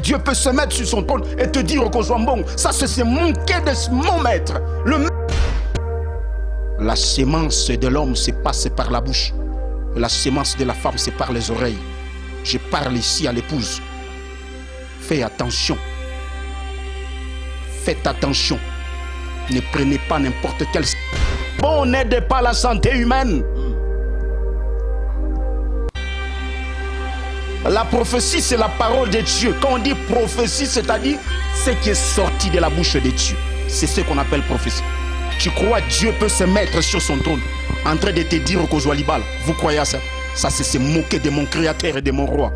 Dieu peut se mettre sur son trône et te dire qu'on soit bon. Ça, c'est manquer de mon maître. La sémence de l'homme se passe par la bouche. La sémence de la femme, c'est par les oreilles. Je parle ici à l'épouse. Fais attention. Faites attention. Ne prenez pas n'importe quel... Bon, n'aide pas la santé humaine. La prophétie, c'est la parole de Dieu. Quand on dit prophétie, c'est-à-dire ce qui est sorti de la bouche de Dieu. C'est ce qu'on appelle prophétie. Tu crois Dieu peut se mettre sur son trône en train de te dire qu'au Joalibal, vous croyez à ça? Ça, c'est se moquer de mon créateur et de mon roi.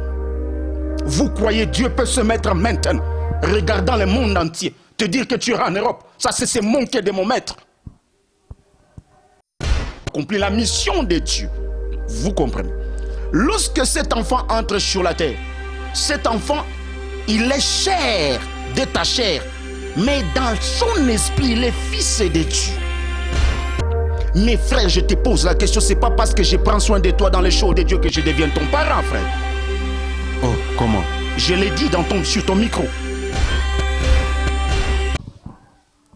Vous croyez Dieu peut se mettre maintenant, regardant le monde entier, te dire que tu iras en Europe? Ça, c'est se moquer de mon maître. Accomplir la mission de Dieu. Vous comprenez? Lorsque cet enfant entre sur la terre, cet enfant, il est chair de ta chair, mais dans son esprit, il est fils de Dieu. Mes frères, je te pose la question, c'est pas parce que je prends soin de toi dans les choses de Dieu que je deviens ton parent, frère. Oh, comment? Je l'ai dit sur ton micro.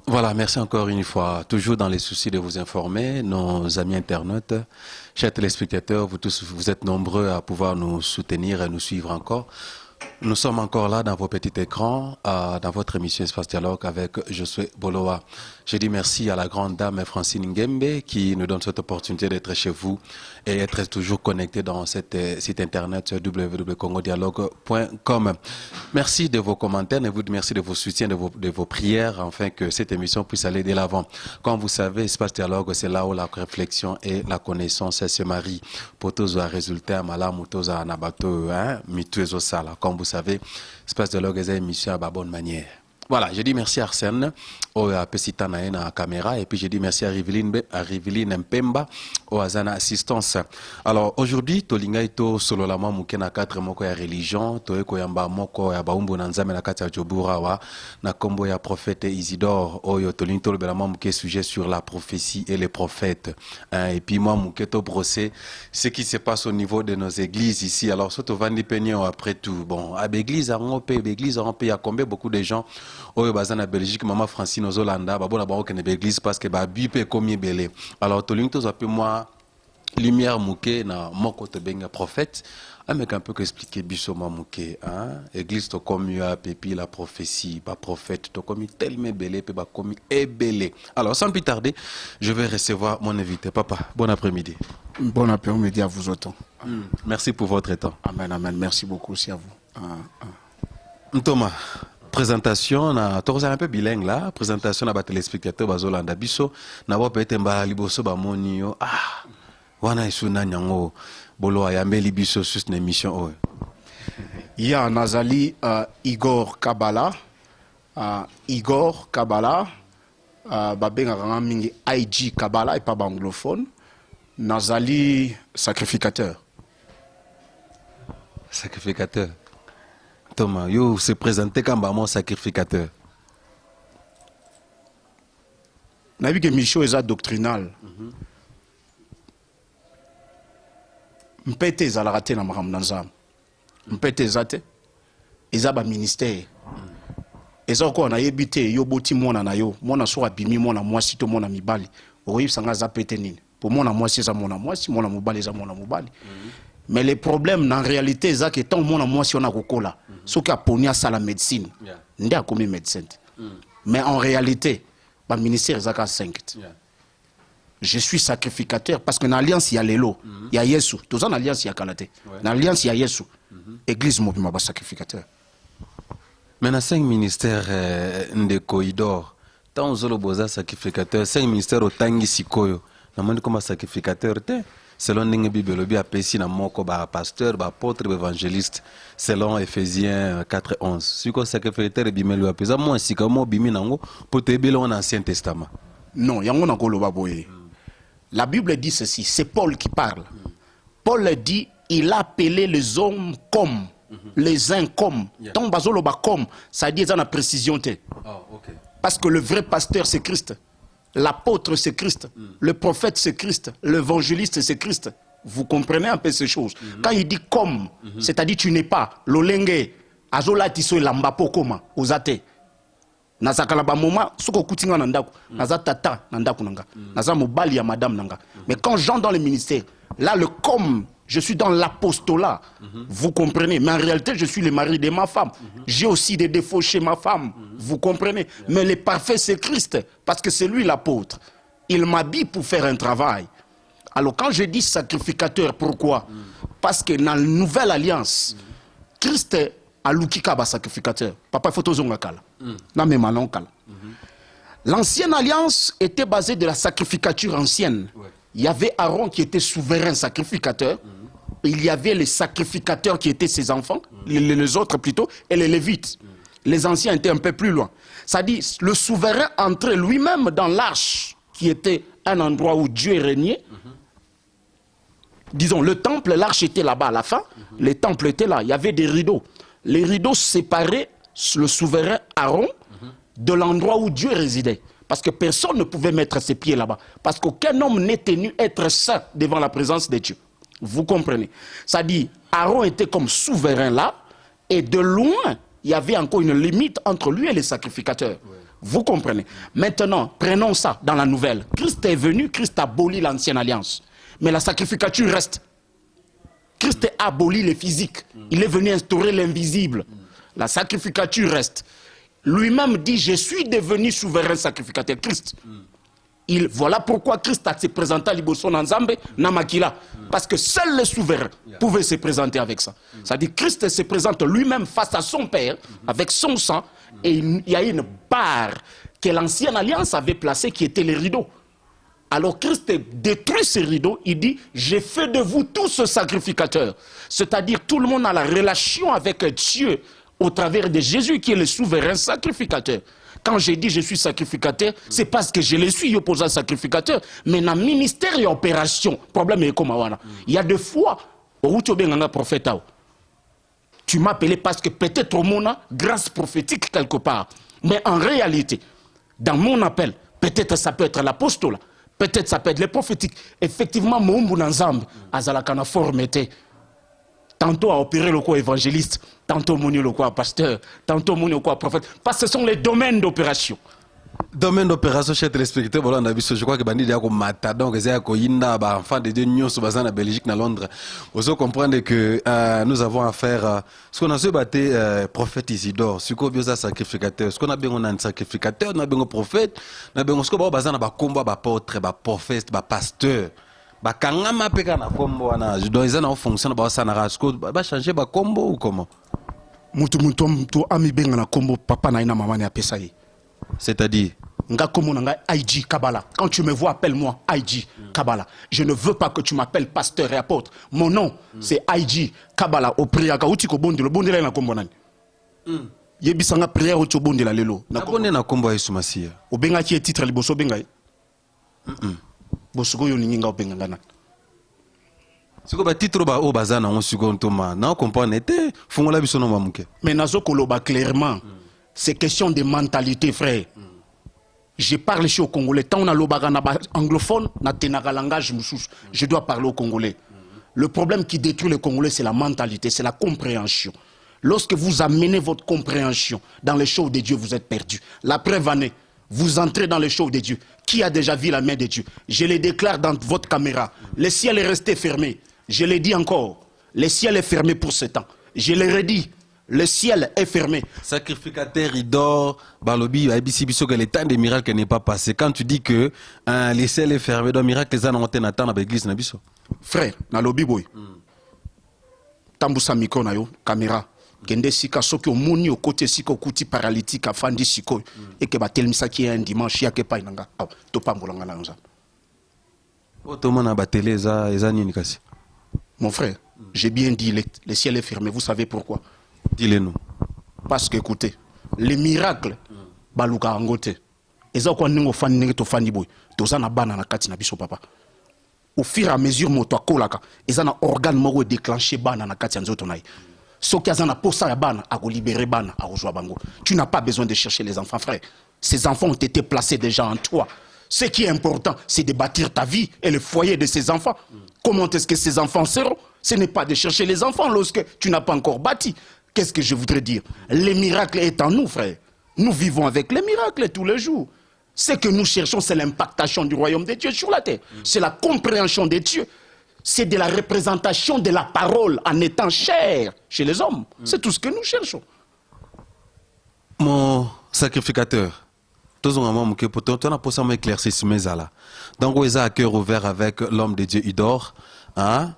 Voilà, merci encore une fois. Toujours dans les soucis de vous informer, nos amis internautes, chers téléspectateurs, vous tous, vous êtes nombreux à pouvoir nous soutenir et nous suivre encore. Nous sommes encore là dans vos petits écrans, dans votre émission Espace Dialogue avec Josué Boloa. Je dis merci à la grande dame Francine Ngembe qui nous donne cette opportunité d'être chez vous et être toujours connecté dans cet site internet www.congodialogue.com. Merci de vos commentaires, merci de vos soutiens, de vos prières, afin que cette émission puisse aller de l'avant. Comme vous savez, Espace Dialogue, c'est là où la réflexion et la connaissance se marient. Pour tous les résultats, malamu tous à nabato, mituezo sala. Comme vous savez, Espace Dialogue est une émission à la bonne manière. Voilà, je dis merci à Arsène, à Pesita na caméra, et puis je dis merci à Riveline Mpemba, au Azana Assistance. Alors aujourd'hui, tolinga ito solo la mouke na 4 moko ya religion, toeko yamba moko ya baumbu na nzame na kati ya Jobura wa na kombo ya prophète Isidore, oyo tolinto le bela mouke sujet sur la prophétie et les prophètes. Et puis moi mouke to brosser ce qui se passe au niveau de nos églises ici. Alors surtout Vandi Peignon après tout. Bon, à l'église à Rompé, l'église à Rompé, il y a combien beaucoup de gens au bazana Belgique, maman Francine Ozolanda, babona ba okene l'église parce que ba bipe komi belé. Alors tolinto za peu moi lumière mouké na moko te benga prophète. Avec un peu qu'expliquer biso mouké, hein, église to comme ya pépi la prophétie, ba prophète to comme tellement belé pe ba comme belé. Alors sans plus tarder, je vais recevoir mon invité. Papa, bon après-midi. Bon après-midi à vous autant. Merci pour votre temps. Amen, amen. Merci beaucoup aussi à vous. Thomas, présentation, na toza un peu bilingue là, présentation na ba téléspectateurs bazolanda biso, na ba peut-être mba liboso ba monio. Ah, wana isuna nyango bolo ayambeli biso sur une émission oyo. Ya nazali Igor Kabala. Igor Kabala, babengaka mingi IG Kabala et pas anglophone. Nazali sacrificateur. Sacrificateur. Thomas, yo se présenté comme mon sacrificateur. On a vu que Michaud est doctrinal. Mpete za la raté na maram nanzam. Mpete zate. Eza ba ministère. Eza ko na yebité yo boti mona na yo. Mona so abimi mona mwasi to mona mibali. Oyi sanga za pete nini. Pour mona mwasi za mona mwasi, mona mobali za mona mobali. Mais le problème, en réalité, c'est que tant que moi, si on a recola, ce qui a pogné à la médecine, on a commis médecin. Mais en réalité, le ministère est à 5. Je suis sacrificateur parce que dans l'alliance, il y a l'élo, il y a Yesu. Tous dans l'alliance, il y a Kalate. Dans l'alliance, il y a Yesu. Église, moi, je suis sacrificateur. Mais dans 5 ministères de corridor, tant que vous êtes sacrificateur, 5 ministères au Tangi Sikoyo, vous êtes comme sacrificateur. Selon la Bible, il y a un pasteur, un apôtre, un évangéliste, selon Ephésiens 4:11. Si vous êtes sacrificateur, vous êtes un moi, si vous êtes pour te dans l'Ancien Testament. Non, il y a un La Bible dit ceci, c'est Paul qui parle. Paul dit, il a appelé les hommes comme, les uns comme. Tant bazoloba comme, ça dit dans la précision. Parce que le vrai pasteur, c'est Christ. L'apôtre, c'est Christ. Le prophète, c'est Christ. L'évangéliste, c'est Christ. Vous comprenez un peu ces choses. Quand il dit comme, c'est-à-dire tu n'es pas. L'olenge, azola tiso lamba pokoma ozate nazaka na ba moment soko kutinga na ndako naza tata na ndako nanga naza mobali ya madame nanga mais quand j'entre dans le ministère là le comme je suis dans l'apostolat vous comprenez, mais en réalité je suis le mari de ma femme j'ai aussi des défauts chez ma femme vous comprenez, mais le parfait c'est Christ parce que c'est lui l'apôtre, il m'habille pour faire un travail. Alors quand je dis sacrificateur, pourquoi? Parce que dans la nouvelle alliance Christ alukika ba sacrificateur. Papa photo zonga kala. Na me malon kala. L'ancienne alliance était basée de la sacrificature ancienne. Il y avait Aaron qui était souverain sacrificateur. Il y avait les sacrificateurs qui étaient ses enfants, les autres plutôt, et les Lévites. Les anciens étaient un peu plus loin. Ça dit, le souverain entrait lui-même dans l'arche, qui était un endroit où Dieu régnait. Disons, le temple, l'arche était là-bas à la fin. Les temples étaient là. Il y avait des rideaux. Les rideaux séparaient le souverain Aaron de l'endroit où Dieu résidait. Parce que personne ne pouvait mettre ses pieds là-bas. Parce qu'aucun homme n'est tenu être saint devant la présence de Dieu. Vous comprenez? Ça dit, Aaron était comme souverain là, et de loin, il y avait encore une limite entre lui et les sacrificateurs. Vous comprenez? Maintenant, prenons ça dans la nouvelle. Christ est venu, Christ a aboli l'ancienne alliance. Mais la sacrificature reste. Christ a aboli le physique. Il est venu instaurer l'invisible. La sacrificature reste. Lui-même dit, je suis devenu souverain sacrificateur. Christ. Voilà pourquoi Christ a se présenté à Liboso Nzambe Namakila. Parce que seul le souverain pouvait se présenter avec ça. C'est-à-dire Christ se présente lui-même face à son Père, avec son sang, et il y a une barre que l'ancienne alliance avait placée qui était les rideaux. Alors Christ détruit ces rideaux, il dit, j'ai fait de vous tous sacrificateurs. C'est-à-dire tout le monde a la relation avec Dieu au travers de Jésus qui est le souverain sacrificateur. Quand j'ai dit je suis sacrificateur, c'est parce que je le suis opposant sacrificateur. Mais dans le ministère et opération, problème est comme ça. Il y a des fois où tu es un prophète. Tu m'as appelé parce que peut-être au monde grâce prophétique quelque part. Mais en réalité, dans mon appel, peut-être ça peut être l'apostolat. Peut-être ça peut être le prophétique. Effectivement, mon Nzambe, Azalakana formité. Tantôt à opérer le quoi évangéliste, tantôt mon le quoi pasteur, tantôt mon le quoi prophète. Parce que ce sont les domaines d'opération. Domaine d'opération, chers téléspectateurs, voilà, on a vu ce, je crois que Bandi Diako Mata, donc, c'est un enfant de Dieu, nous sommes en Belgique, à Londres. Vous comprenez que nous avons affaire, ce qu'on a se battu, prophète Isidore, ce qu'on a bien un sacrificateur, ce qu'on a bien un sacrificateur, on a bien un prophète, on a bien ce qu'on a besoin d'un combat, d'un apôtre, d'un prophète, d'un pasteur. Bakangama peka na kombo wana donc ils ont fonctionné ba ça na rasko ba changer ba combo ou comment mutu ami benga na kombo papa na ina mama ni apesa yi. C'est-à-dire nga komo nga IG Kabala. Quand tu me vois, appelle-moi IG Kabala. Je ne veux pas que tu m'appelles pasteur et apôtre. Mon nom c'est IG Kabala au prière ka uti ko bondelo bondela na kombo nani. Yebisanga prière uti bondela lelo. Na bonne na kombo Yesu Masia. O benga ki titre liboso benga. Bosugo yo ninga openga ngana. Siko ba titre ba o bazana on sugo ntoma. Na comprendre te fungola biso no mamuke. Mais nazo koloba clairement. C'est question de mentalité frère. Je parle chez au Congolais. Tant on a l'obaga na anglophone, na tenaka langage mususu. Je dois parler au Congolais. Le problème qui détruit le Congolais c'est la mentalité, c'est la compréhension. Lorsque vous amenez votre compréhension dans les choses de Dieu, vous êtes perdu. La preuve en est. Vous entrez dans les choses de Dieu. Qui a déjà vu la main de Dieu? Je le déclare dans votre caméra. Le ciel est resté fermé. Je le dis encore. Le ciel est fermé pour ce temps. Je le redis. Le ciel est fermé. Sacrificateur, il dort. Balobi, Abissibiso, que le temps des miracles n'est pas passé. Quand tu dis que le ciel est fermé, donc miracle, les gens ont attendu dans l'église. Frère, dans le Bible, Tambousa Miko na yo, caméra. Kende sika soki omoni au côté sika kuti paralytique afandi siko et que batelmisa qui est un dimanche ya ke pa inanga to pambolanga na nza. Otomana batele za nini kasi. Mon frère, j'ai bien dit le ciel est fermé, vous savez pourquoi? Dis-le-nous. Parce que écoutez, les miracles baluka ngote. Eza ko ningo fandi ngi to fandi boy. Toza na bana na kati na biso papa. Au fur et à mesure moto akolaka, eza na organe moko déclencher bana na kati nzoto nayi. Tu n'as pas besoin de chercher les enfants, frère. Ces enfants ont été placés déjà en toi. Ce qui est important, c'est de bâtir ta vie et le foyer de ces enfants. Comment est-ce que ces enfants seront? Ce n'est pas de chercher les enfants lorsque tu n'as pas encore bâti. Qu'est-ce que je voudrais dire? Les miracles est en nous, frère. Nous vivons avec les miracles tous les jours. Ce que nous cherchons, c'est l'impactation du royaume de Dieu sur la terre. C'est la compréhension de Dieu. C'est de la représentation de la parole en étant chair chez les hommes. C'est tout ce que nous cherchons. Mon sacrificateur, tous on a pour toi, on a posé un éclaircissement là. Donc, on est à cœur ouvert avec l'homme de Dieu Idor. Hein?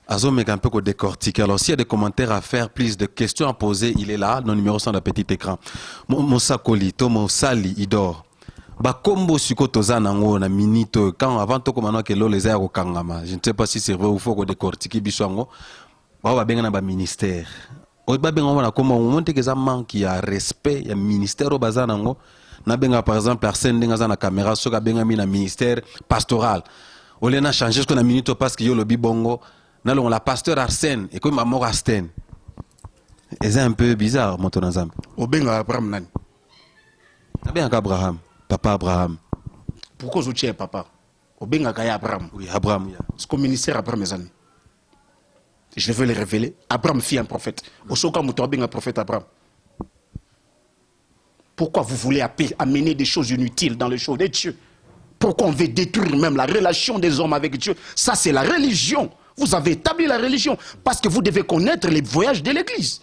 Azom est un peu décortiqué. Alors, s'il y a des commentaires à faire, plus de questions à poser, il est là, le numéro sur le petit écran. Mon sakoli, mon sali Idor. Ba combo suko toza nango na minito quand avant to komana ke lo les air kangama. Je ne sais pas si c'est vrai ou faut ko décortiquer biswango. Ba benga na ba ministère. O ba benga na comment on monte que ça manque ya respect ya ministère au bazanango. Na benga par exemple Arsène denga za na caméra so ka benga mi na ministère pastoral. O le na changer ce qu'on a minito parce que yo lo bibongo na lo la pasteur Arsène et comme mort Arsène. C'est un peu bizarre mon ton ensemble. O benga Abraham nani? Na benga Abraham. Papa Abraham. Pourquoi vous tiens papa? Au Bengakaya Abraham. Oui, Abraham. Ce qu'au ministère Abraham mes amis. Je vais le révéler. Abraham fit un prophète. Au Soka Moutou un prophète Abraham. Pourquoi vous voulez amener des choses inutiles dans les choses de Dieu? Pourquoi on veut détruire même la relation des hommes avec Dieu? Ça c'est la religion. Vous avez établi la religion parce que vous devez connaître les voyages de l'Église.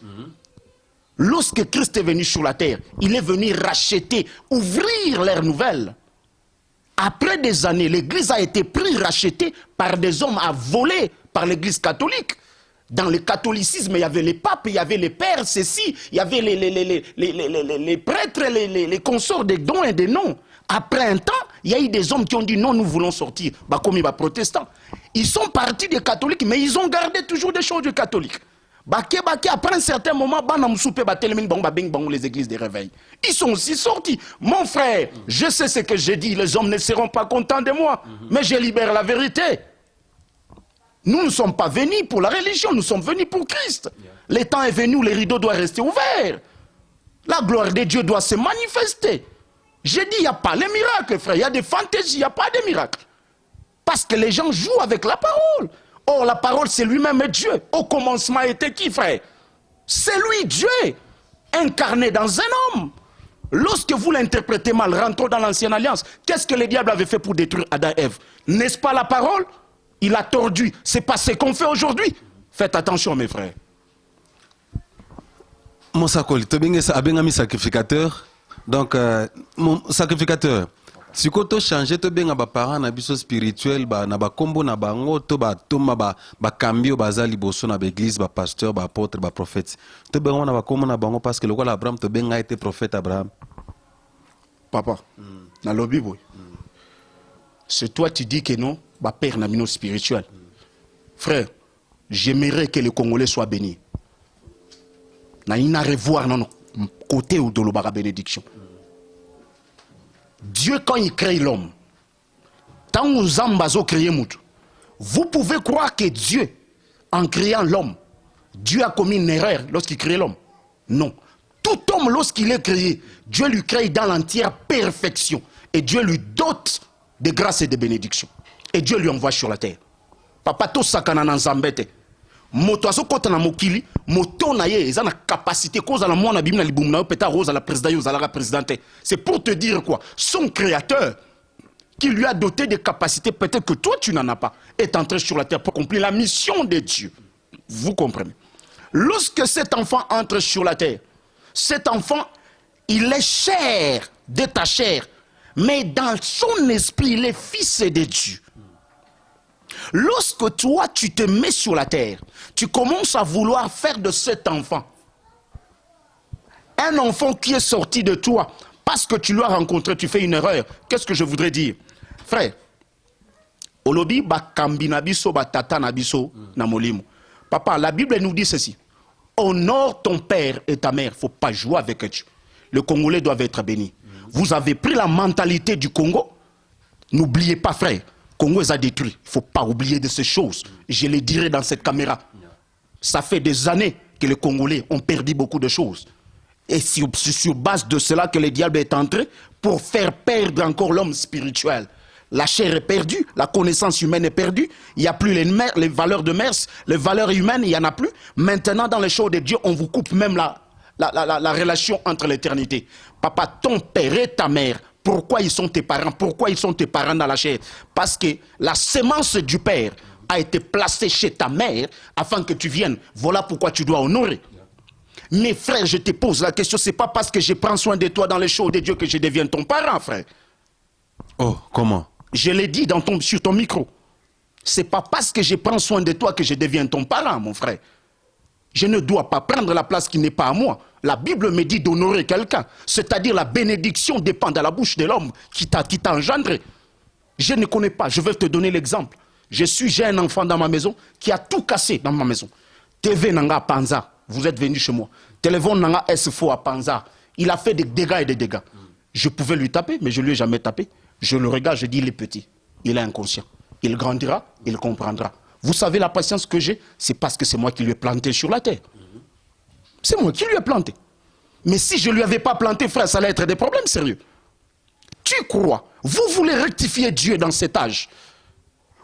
Lorsque Christ est venu sur la terre, il est venu racheter, ouvrir l'ère nouvelle. Après des années, l'église a été prise, rachetée par des hommes à voler par l'église catholique. Dans le catholicisme, il y avait les papes, il y avait les pères, ceci, il y avait les prêtres, les consorts des dons et des noms. Après un temps, il y a eu des hommes qui ont dit non, nous voulons sortir. Bah, comme les protestants. Ils sont partis des catholiques, mais ils ont gardé toujours des choses du catholique. Après un certain moment, les églises de réveil. Ils sont aussi sortis. Mon frère, je sais ce que j'ai dit, les hommes ne seront pas contents de moi, mais je libère la vérité. Nous ne sommes pas venus pour la religion, nous sommes venus pour Christ. Le temps est venu, les rideaux doivent rester ouverts. La gloire de Dieu doit se manifester. J'ai dit, il n'y a pas les miracles, frère, il y a des fantaisies, il n'y a pas de miracles. Parce que les gens jouent avec la parole. Or, la parole, c'est lui-même Dieu. Au commencement était qui, frère? C'est lui, Dieu, incarné dans un homme. Lorsque vous l'interprétez mal, rentrons dans l'ancienne alliance. Qu'est-ce que le diable avait fait pour détruire Adam et Ève? N'est-ce pas la parole? Il a tordu. C'est pas ce qu'on fait aujourd'hui. Faites attention, mes frères. Mon sakoli, tu as bien mis sacrificateur. Donc, mon sacrificateur. Si tu as changé, tu as bien des parents na biso spirituel, na ba kombo na bango, to ba toma ba cambio bazali bosso na l'église, ba pasteur, ba apôtre, ba prophète. Tu bien na ba kombo na bango parce que le roi Abraham tu bien été prophète Abraham. Papa, dans le Bible, c'est toi qui dis que non, ba père na mino spirituel. Frère, j'aimerais que les Congolais soient bénis. Na ina revoir non côté ou de la bénédiction. Dieu, quand il crée l'homme, tant nous ambazo créé Moutou, vous pouvez croire que Dieu, en créant l'homme, Dieu a commis une erreur lorsqu'il crée l'homme. Non. Tout homme, lorsqu'il est créé, Dieu lui crée dans l'entière perfection. Et Dieu lui dote de grâce et de bénédiction. Et Dieu lui envoie sur la terre. Papa, to sakana nan zambete. Moto aso kota na mokili, moto na ye, eza na capacité, cause à la moine abim na libum na peta rose à la présidente, à la présidente. C'est pour te dire quoi? Son créateur, qui lui a doté de capacités, peut-être que toi tu n'en as pas, est entré sur la terre pour accomplir la mission de Dieu. Vous comprenez? Lorsque cet enfant entre sur la terre, cet enfant, il est chair de ta chair, mais dans son esprit, il est fils de Dieu. Lorsque toi, tu te mets sur la terre, tu commences à vouloir faire de cet enfant un enfant qui est sorti de toi parce que tu l'as rencontré, tu fais une erreur. Qu'est-ce que je voudrais dire? Frère, Olobi ba kambi na biso ba tata na biso na molimo. Papa, la Bible nous dit ceci. Honore ton père et ta mère. Il ne faut pas jouer avec Dieu. Les Congolais doivent être bénis. Vous avez pris la mentalité du Congo. N'oubliez pas, frère. Congo est détruit. Il ne faut pas oublier de ces choses. Je le dirai dans cette caméra. Ça fait des années que les Congolais ont perdu beaucoup de choses. Et c'est sur base de cela que le diable est entré pour faire perdre encore l'homme spirituel. La chair est perdue, la connaissance humaine est perdue. Il n'y a plus les valeurs de mœurs, les valeurs humaines, il n'y en a plus. Maintenant, dans les choses de Dieu, on vous coupe même la relation entre l'éternité. Papa, ton père et ta mère, pourquoi ils sont tes parents? Pourquoi ils sont tes parents dans la chair? Parce que la sémence du père a été placée chez ta mère afin que tu viennes. Voilà pourquoi tu dois honorer. Mes frères, je te pose la question, c'est pas parce que je prends soin de toi dans les choses de Dieu que je deviens ton parent, frère. Oh, comment? Je l'ai dit sur ton micro. C'est pas parce que je prends soin de toi que je deviens ton parent, mon frère. Je ne dois pas prendre la place qui n'est pas à moi. La Bible me dit d'honorer quelqu'un. C'est-à-dire la bénédiction dépend de la bouche de l'homme qui t'a engendré. Je ne connais pas, je vais te donner l'exemple. J'ai un enfant dans ma maison qui a tout cassé dans ma maison. TV Nanga Panza, vous êtes venu chez moi. Téléphone Nanga S4 à Panza. Il a fait des dégâts et des dégâts. Je pouvais lui taper, mais je ne lui ai jamais tapé. Je le regarde, je dis, il est petit, il est inconscient. Il grandira, il comprendra. Vous savez la patience que j'ai, c'est parce que c'est moi qui lui ai planté sur la terre. C'est moi qui lui ai planté. Mais si je ne lui avais pas planté, frère, ça allait être des problèmes sérieux. Tu crois, vous voulez rectifier Dieu dans cet âge.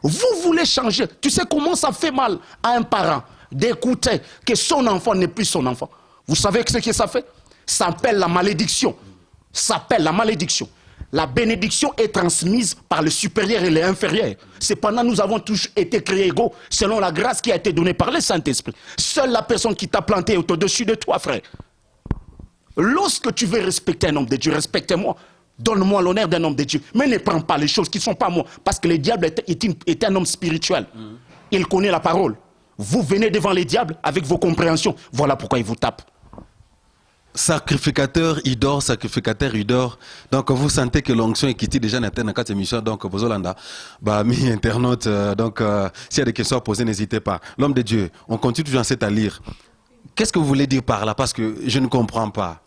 Vous voulez changer. Tu sais comment ça fait mal à un parent d'écouter que son enfant n'est plus son enfant. Vous savez ce que ça fait? Ça s'appelle la malédiction. Ça s'appelle la malédiction. La bénédiction est transmise par le supérieur et l'inférieur. Cependant, nous avons tous été créés égaux selon la grâce qui a été donnée par le Saint-Esprit. Seule la personne qui t'a planté est au-dessus de toi, frère. Lorsque tu veux respecter un homme de Dieu, respecte-moi. Donne-moi l'honneur d'un homme de Dieu. Mais ne prends pas les choses qui ne sont pas moi. Parce que le diable est un homme spirituel. Il connaît la parole. Vous venez devant les diables avec vos compréhensions. Voilà pourquoi il vous tape. Sacrificateur, il dort, sacrificateur, il dort. Donc, vous sentez que l'onction est quittée déjà dans cette émission. Donc, vous avez internaute. Donc, s'il y a des questions à poser, n'hésitez pas. L'homme de Dieu, on continue toujours à lire. Qu'est-ce que vous voulez dire par là? Parce que je ne comprends pas.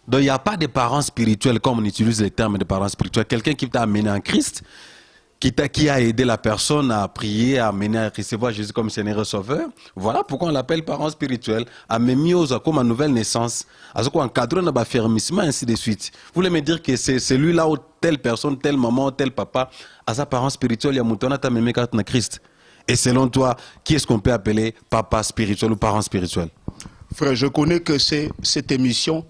Donc, il n'y a pas de parents spirituels, comme on utilise les termes de parents spirituels. Quelqu'un qui t'a amené en Christ, qui a aidé la personne à prier, à amener à recevoir Jésus comme Seigneur et Sauveur. Voilà pourquoi on l'appelle parent spirituel. À Mémiose, comme une nouvelle naissance, à ce qu'on cadre un affermissement, ainsi de suite. Vous voulez me dire que c'est celui-là où telle personne, tel maman, tel papa, à sa parent spirituel, il y a moutonna ta mémé carte na Christ. Et selon toi, qui est-ce qu'on peut appeler papa spirituel ou parent spirituel? Frère, je connais que cette émission,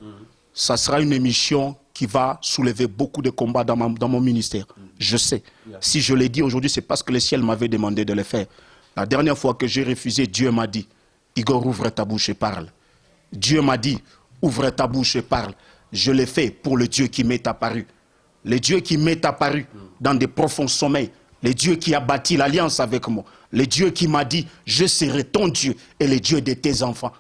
ça sera une émission qui va soulever beaucoup de combats dans mon ministère. Je sais. Si je l'ai dit aujourd'hui, c'est parce que le ciel m'avait demandé de le faire. La dernière fois que j'ai refusé, Dieu m'a dit, Igor, ouvre ta bouche et parle. Dieu m'a dit, ouvre ta bouche et parle. Je l'ai fait pour le Dieu qui m'est apparu. Le Dieu qui m'est apparu dans des profonds sommeils. Le Dieu qui a bâti l'alliance avec moi. Le Dieu qui m'a dit, je serai ton Dieu et le Dieu de tes enfants.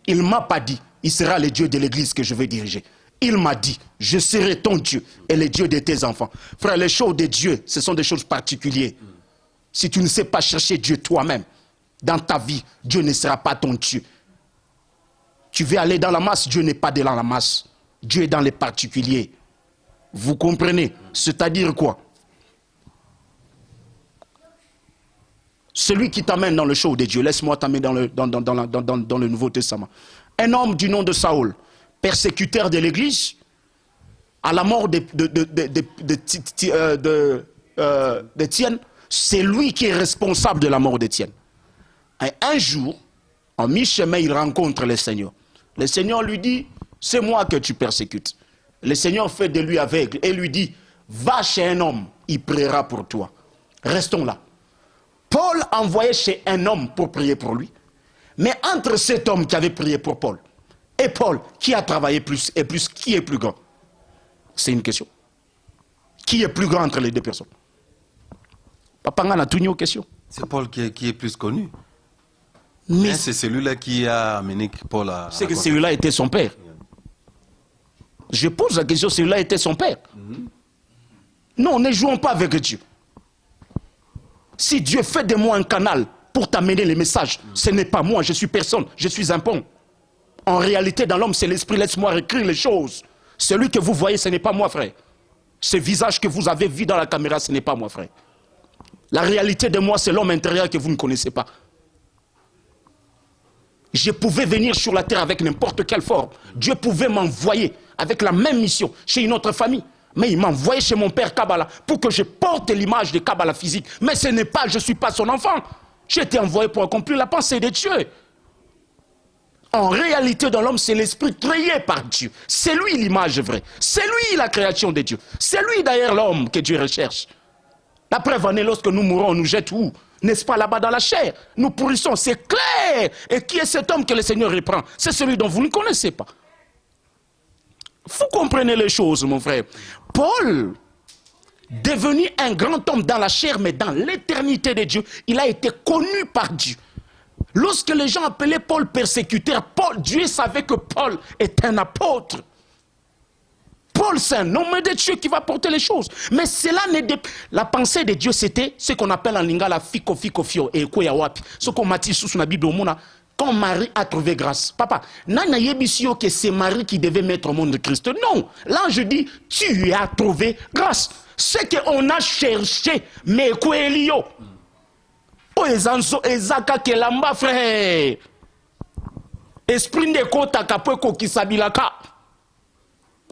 Il ne m'a pas dit, il sera le Dieu de l'église que je vais diriger. Il m'a dit, je serai ton Dieu et le Dieu de tes enfants. Frère, les choses de Dieu, ce sont des choses particulières. Si tu ne sais pas chercher Dieu toi-même, dans ta vie, Dieu ne sera pas ton Dieu. Tu veux aller dans la masse, Dieu n'est pas dans la masse. Dieu est dans les particuliers. Vous comprenez? C'est-à-dire quoi? Celui qui t'amène dans le show de Dieu, laisse-moi t'amener dans le Nouveau Testament. Un homme du nom de Saül, persécuteur de l'église, à la mort d'Étienne, c'est lui qui est responsable de la mort d'Étienne. Un jour, en mi-chemin, il rencontre le Seigneur. Le Seigneur lui dit, c'est moi que tu persécutes. Le Seigneur fait de lui aveugle et lui dit, va chez un homme, il priera pour toi. Restons là. Paul envoyait chez un homme pour prier pour lui. Mais entre cet homme qui avait prié pour Paul et Paul, qui a travaillé plus et plus, qui est plus grand? C'est une question. Qui est plus grand entre les deux personnes? Papa a tout une question. C'est Paul qui est plus connu. Mais c'est celui-là qui a amené Paul à... C'est que celui-là était son père. Je pose la question, celui-là était son père. Non, ne jouons pas avec Dieu. Si Dieu fait de moi un canal pour t'amener les messages, ce n'est pas moi, je suis personne, je suis un pont. En réalité, dans l'homme, c'est l'esprit, laisse-moi écrire les choses. Celui que vous voyez, ce n'est pas moi, frère. Ce visage que vous avez vu dans la caméra, ce n'est pas moi, frère. La réalité de moi, c'est l'homme intérieur que vous ne connaissez pas. Je pouvais venir sur la terre avec n'importe quelle forme. Dieu pouvait m'envoyer avec la même mission chez une autre famille. Mais il m'a envoyé chez mon père Kabbalah pour que je porte l'image de Kabbalah physique. Mais ce n'est pas, je ne suis pas son enfant. J'ai été envoyé pour accomplir la pensée de Dieu. En réalité, dans l'homme, c'est l'esprit créé par Dieu. C'est lui l'image vraie. C'est lui la création de Dieu. C'est lui d'ailleurs l'homme que Dieu recherche. La preuve en est, lorsque nous mourons, on nous jette où? N'est-ce pas là-bas dans la chair? Nous pourrissons, c'est clair. Et qui est cet homme que le Seigneur reprend? C'est celui dont vous ne connaissez pas. Vous comprenez les choses, mon frère. Paul, devenu un grand homme dans la chair, mais dans l'éternité de Dieu, il a été connu par Dieu. Lorsque les gens appelaient Paul persécuteur, Dieu savait que Paul est un apôtre. Paul, c'est un homme de Dieu qui va porter les choses. Mais cela n'est la pensée de Dieu, c'était ce qu'on appelle en lingala fiko fio et koyawapi. Ce qu'on m'a dit sous la Bible au monde, quand Marie a trouvé grâce. Papa, nana yebisio que c'est Marie qui devait mettre au monde de Christ. Non, l'ange dit, tu as trouvé grâce. Ce qu'on a cherché, mais koelio. O ezanzo ezaka kelamba frère. Esprit de kota kapweko kisabilaka.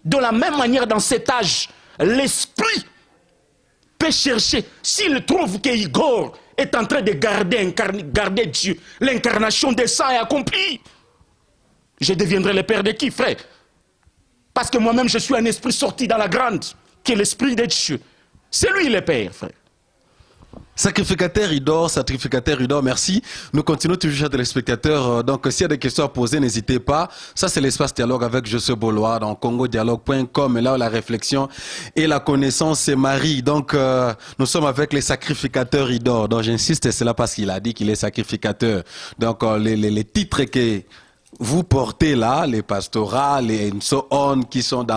De la même manière, dans cet âge, l'esprit peut chercher. S'il trouve que Igor est en train de garder Dieu, l'incarnation des saints est accomplie. Je deviendrai le père de qui, frère? Parce que moi-même, je suis un esprit sorti dans la grande, qui est l'esprit de Dieu. C'est lui le père, frère. Sacrificateur Idor, merci. Nous continuons toujours, chers téléspectateurs. Donc, s'il y a des questions à poser, n'hésitez pas. Ça, c'est l'espace dialogue avec Josué Bolois dans congodialogue.com. Et là, la réflexion et la connaissance, c'est Marie. Donc, nous sommes avec les sacrificateurs Idor. Donc, j'insiste, c'est là parce qu'il a dit qu'il est sacrificateur. Donc, les titres que vous portez là, les pastorats, les Nsoon qui sont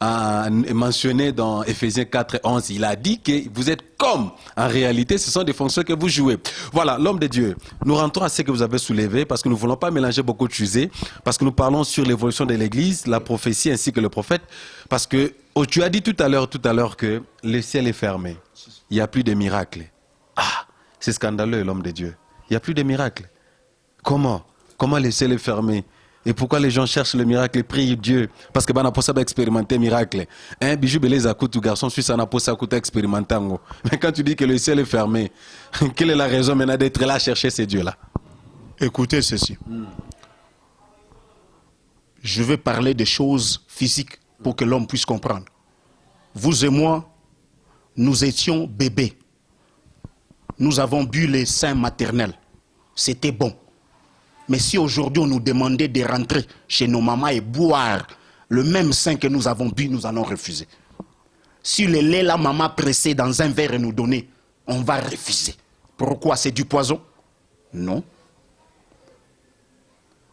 mentionnés dans Ephésiens 4 et 11, il a dit que vous êtes comme, en réalité, ce sont des fonctions que vous jouez. Voilà, l'homme de Dieu. Nous rentrons à ce que vous avez soulevé parce que nous ne voulons pas mélanger beaucoup de sujets, parce que nous parlons sur l'évolution de l'Église, la prophétie ainsi que le prophète, parce que tu as dit tout à l'heure que le ciel est fermé. Il n'y a plus de miracles. Ah, c'est scandaleux, l'homme de Dieu. Il n'y a plus de miracles. Comment le ciel est fermé? Et pourquoi les gens cherchent le miracle et prient Dieu? Parce que n'a pas ça expérimenter miracle. Un bijou beleza tout garçon suisse n'a pas ça expérimenter. Mais quand tu dis que le ciel est fermé, quelle est la raison maintenant d'être là à chercher ces dieux-là? Écoutez ceci. Je vais parler des choses physiques pour que l'homme puisse comprendre. Vous et moi, nous étions bébés. Nous avons bu les seins maternels. C'était bon. Mais si aujourd'hui on nous demandait de rentrer chez nos mamans et boire le même sein que nous avons bu, nous allons refuser. Si le lait la maman pressait dans un verre et nous donnait, on va refuser. Pourquoi? C'est du poison? Non.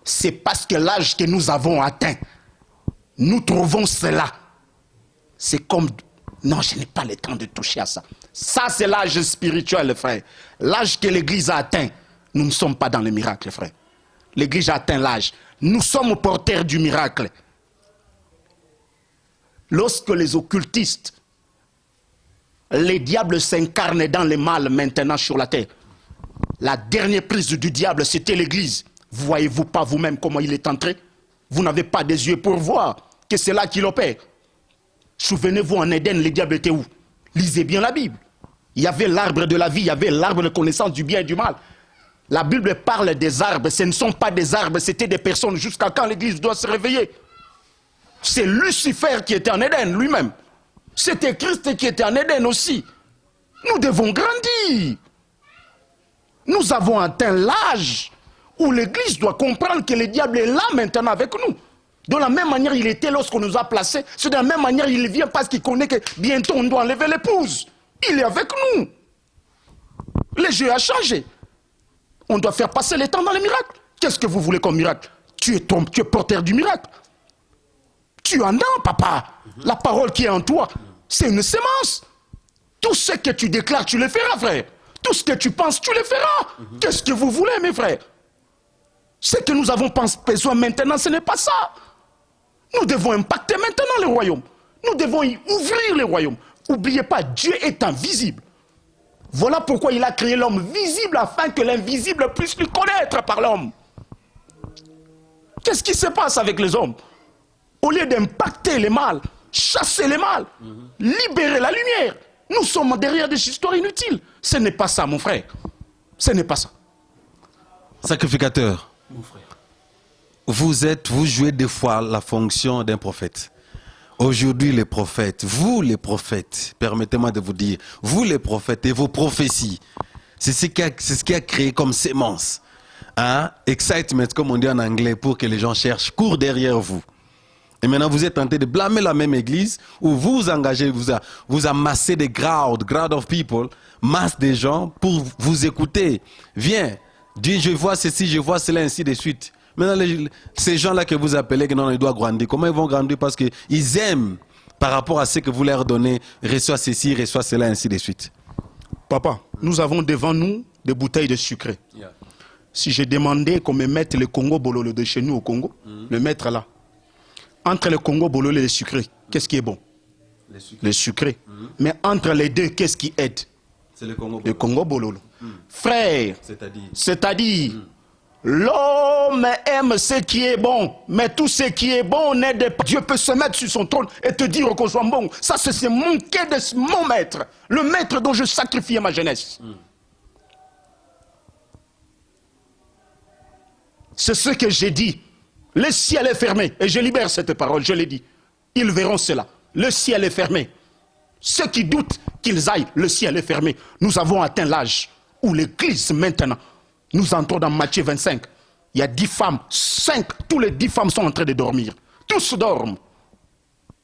C'est parce que l'âge que nous avons atteint, nous trouvons cela. C'est comme... Non, je n'ai pas le temps de toucher à ça. Ça, c'est l'âge spirituel, frère. L'âge que l'Église a atteint, nous ne sommes pas dans le miracle, frère. L'Église a atteint l'âge. Nous sommes porteurs du miracle. Lorsque les occultistes, les diables s'incarnent dans le mal maintenant sur la terre, la dernière prise du diable, c'était l'Église. Voyez-vous pas vous-même comment il est entré? Vous n'avez pas des yeux pour voir que c'est là qu'il opère. Souvenez-vous, en Éden, les diables étaient où? Lisez bien la Bible. Il y avait l'arbre de la vie, il y avait l'arbre de connaissance du bien et du mal. La Bible parle des arbres, ce ne sont pas des arbres, c'était des personnes. Jusqu'à quand l'Église doit se réveiller? C'est Lucifer qui était en Éden lui-même. C'était Christ qui était en Éden aussi. Nous devons grandir. Nous avons atteint l'âge où l'Église doit comprendre que le diable est là maintenant avec nous. De la même manière il était lorsqu'on nous a placés, c'est de la même manière il vient parce qu'il connaît que bientôt on doit enlever l'épouse. Il est avec nous. Le jeu a changé. On doit faire passer le temps dans les miracles. Qu'est-ce que vous voulez comme miracle? Tu es porteur du miracle. Tu en as, papa. La parole qui est en toi, c'est une sémence. Tout ce que tu déclares, tu le feras, frère. Tout ce que tu penses, tu le feras. Qu'est-ce que vous voulez, mes frères? Ce que nous avons besoin maintenant, ce n'est pas ça. Nous devons impacter maintenant le royaume. Nous devons y ouvrir le royaume. N'oubliez pas, Dieu est invisible. Voilà pourquoi il a créé l'homme visible afin que l'invisible puisse lui connaître par l'homme. Qu'est-ce qui se passe avec les hommes? Au lieu d'impacter le mal, chasser le mal, libérer la lumière. Nous sommes derrière des histoires inutiles. Ce n'est pas ça, mon frère. Ce n'est pas ça. Sacrificateur, Mon frère. vous jouez des fois la fonction d'un prophète. Aujourd'hui, les prophètes, vous les prophètes, permettez-moi de vous dire, vous les prophètes et vos prophéties, c'est ce qui a créé comme sémence. Hein? Excitement, comme on dit en anglais, pour que les gens cherchent, courent derrière vous. Et maintenant, vous êtes tenté de blâmer la même église où vous engagez, vous amassez des crowd of people, masse de gens pour vous écouter. Viens, Dieu, je vois ceci, je vois cela, ainsi de suite. Maintenant, ces gens-là que vous appelez, que non, ils doivent grandir. Comment ils vont grandir? Parce qu'ils aiment, par rapport à ce que vous leur donnez, reçoit ceci, reçoit cela, ainsi de suite. Papa, nous avons devant nous des bouteilles de sucre. Yeah. Si j'ai demandé qu'on me mette le Congo Bololo de chez nous au Congo, le mettre là, entre le Congo Bololo et le sucré, qu'est-ce qui est bon? Le sucré. Mais entre les deux, qu'est-ce qui aide? C'est le Congo Bololo. Le Congo Bololo. Frère, c'est-à-dire l'homme aime ce qui est bon, mais tout ce qui est bon n'aide pas. Dieu peut se mettre sur son trône et te dire qu'on soit bon. Ça, c'est mon quai de mon maître, le maître dont je sacrifiais ma jeunesse. C'est ce que j'ai dit. Le ciel est fermé. Et je libère cette parole, je l'ai dit. Ils verront cela. Le ciel est fermé. Ceux qui doutent qu'ils aillent, le ciel est fermé. Nous avons atteint l'âge où l'église maintenant, nous entrons dans Matthieu 25. Il y a 10 femmes, 5, tous les 10 femmes sont en train de dormir. Tous dorment.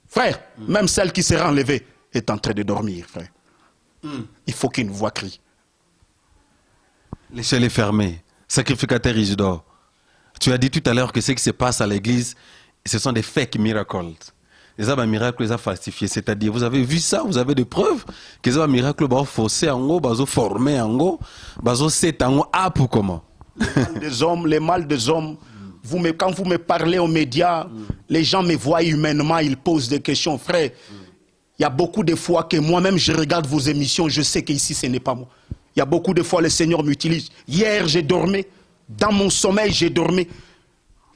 Frère, même celle qui sera enlevée est en train de dormir, frère. Il faut qu'une voix crie. Le ciel est fermé. Sacrificateur Isidore. Tu as dit tout à l'heure que ce qui se passe à l'église, ce sont des fake miracles. Les hommes miracles les ont falsifiés. C'est-à-dire, vous avez vu ça, vous avez des preuves que les hommes miracles ont faussé en haut, ils ont formé en haut, ils ont set en haut. Ah, pour comment? Les mal des hommes, quand vous me parlez aux médias, les gens me voient humainement, ils posent des questions. Frère, il y a beaucoup de fois que moi-même, je regarde vos émissions, je sais qu'ici, ce n'est pas moi. Il y a beaucoup de fois, le Seigneur m'utilise. Hier, j'ai dormi. Dans mon sommeil, j'ai dormi.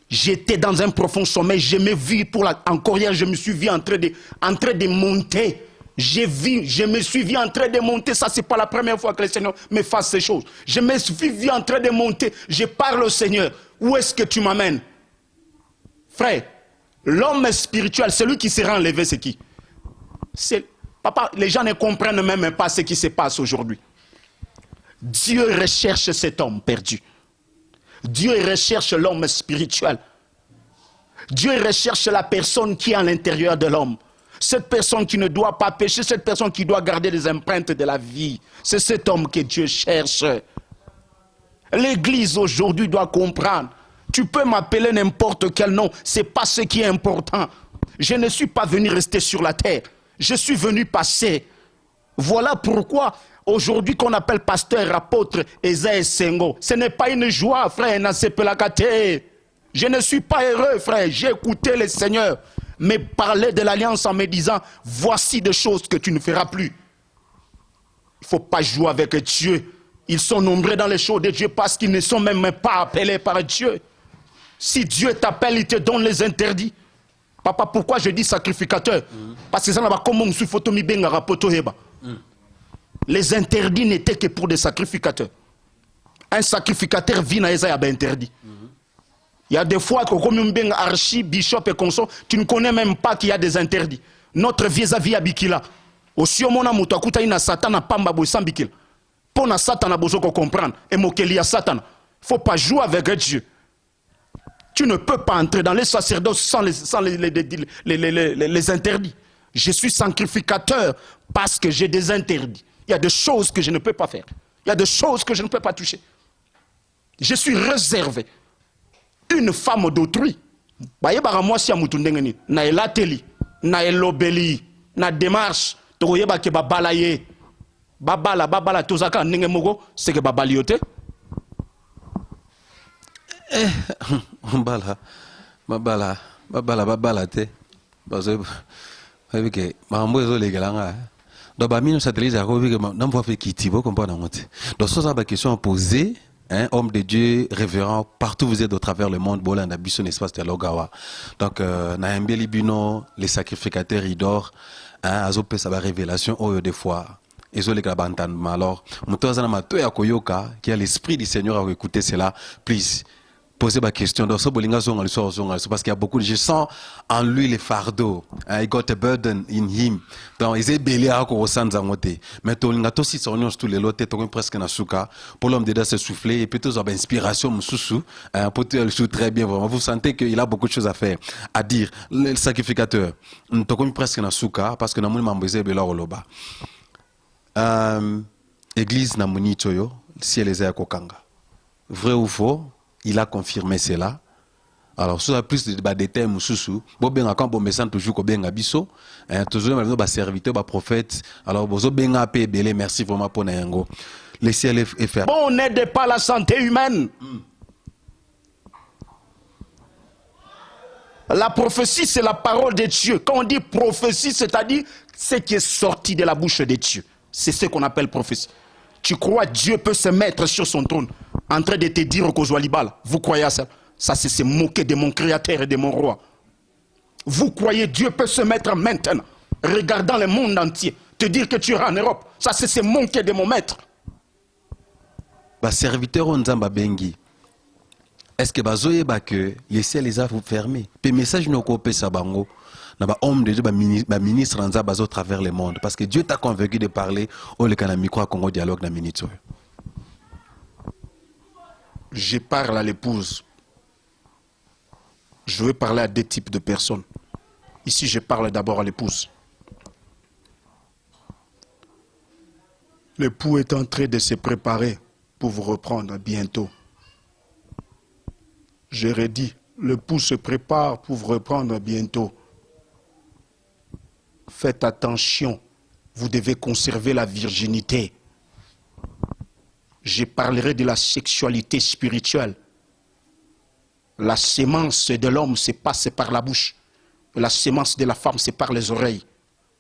J'étais dans un profond sommeil. Je me vis encore hier, je me suis vu en train de monter. Je me suis vu en train de monter. Ça, c'est pas la première fois que le Seigneur me fasse ces choses. Je me suis vu en train de monter. Je parle au Seigneur. Où est-ce que tu m'amènes? Frère, l'homme spirituel, celui qui sera enlevé, c'est qui? Papa, les gens ne comprennent même pas ce qui se passe aujourd'hui. Dieu recherche cet homme perdu. Dieu recherche l'homme spirituel. Dieu recherche la personne qui est à l'intérieur de l'homme. Cette personne qui ne doit pas pécher, cette personne qui doit garder les empreintes de la vie. C'est cet homme que Dieu cherche. L'église aujourd'hui doit comprendre. Tu peux m'appeler n'importe quel nom, ce n'est pas ce qui est important. Je ne suis pas venu rester sur la terre. Je suis venu passer. Voilà pourquoi aujourd'hui qu'on appelle pasteur, apôtre, Esaïe Sengo, ce n'est pas une joie, frère, je ne suis pas heureux, frère. J'ai écouté le Seigneur me parler de l'alliance en me disant, voici des choses que tu ne feras plus. Il ne faut pas jouer avec Dieu. Ils sont nombreux dans les choses de Dieu parce qu'ils ne sont même pas appelés par Dieu. Si Dieu t'appelle, il te donne les interdits. Papa, pourquoi je dis sacrificateur? Parce que ça n'a pas comme on photo mi benga rapoto heba. Les interdits n'étaient que pour des sacrificateurs. Un sacrificateur vit dans les interdits. Il y a des fois que comme un benga archi, bishop et consort, tu ne connais même pas qu'il y a des interdits. Notre vis-à-vis abikila. Aussi au mona muto akuta ina satana pamba bo sambikila. Pour na satana bozo comprendre et mokeli ya satana. Faut pas jouer avec Dieu. Tu ne peux pas entrer dans les sacerdoces sans les interdits. Je suis sacrificateur parce que j'ai des interdits. Il y a des choses que je ne peux pas faire. Il y a des choses que je ne peux pas toucher. Je suis réservé. Une femme d'autrui. Moi, si je na elateli, na elobeli, na démarche, toyeba ke babalaye. Babala tozaka ndenge moko, c'est que babaliote. Babala te. Parce que mambo ezo legelanga. Donc, bah, nous, satellite, donc, ça, question à poser, hein, homme de Dieu, révérend, partout où vous êtes au travers le monde, bon, là, on a un espace de Logawa. Donc, Naembeli Bino, les sacrificateurs, ils dorment, hein, Azopé, ça va révélation, oh, des fois. Et zo les grabantans. Alors, Moutoza Namato Yakoyoka, qui a l'esprit du Seigneur à écouter cela, please. Poser ma question. Donc, parce qu'il y a beaucoup de... Je sens en lui les fardeaux. I got a burden in him. Donc, il est belé à quoi mais tu as aussi son tous les lots, tu es presque na souka. Pour l'homme de se souffler et plutôt avoir inspiration, moussou. Pour tout le très bien, vraiment. Vous sentez qu'il a beaucoup de choses à faire, à dire. Le sacrificateur, tu es presque na souka parce que nous avons besoin de l'oloba. Église na muni choyo, si elle est à kokanga. Vrai ou faux? Il a confirmé cela. Alors, sur la plus de détails, Moussou, Bobenga quand on sent toujours que Benga Bisso, toujours un serviteur, un prophète. Alors, Bozo Benga Pébélé, merci vraiment pour Nayango. Les CLFR. On n'aide pas la santé humaine. La prophétie, c'est la parole de Dieu. Quand on dit prophétie, c'est-à-dire ce qui est sorti de la bouche de Dieu. C'est ce qu'on appelle prophétie. Tu crois que Dieu peut se mettre sur son trône en train de te dire qu'au Joalibal, vous croyez à ça? Ça, c'est se moquer de mon créateur et de mon roi. Vous croyez Dieu peut se mettre maintenant, regardant le monde entier, te dire que tu iras en Europe? Ça, c'est se moquer de mon maître. Bah, serviteur Onzamba Bengi. Est-ce que bazoye ba que les ciels les a fermés? Puis message nous copé sabango. Naba homme de Dieu, ba ministre Anza bazo travers le monde. Parce que Dieu t'a convaincu de parler au le kana micro Congo dialogue na minute. Je parle à l'épouse. Je veux parler à deux types de personnes. Ici, je parle d'abord à l'épouse. L'époux est en train de se préparer pour vous reprendre bientôt. Je redis, l'époux se prépare pour vous reprendre bientôt. Faites attention, vous devez conserver la virginité. Je parlerai de la sexualité spirituelle. La sémence de l'homme se passe par la bouche. Et la sémence de la femme, c'est par les oreilles.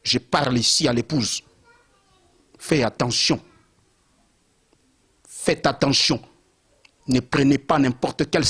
Je parle ici à l'épouse. Faites attention. Faites attention. Ne prenez pas n'importe quel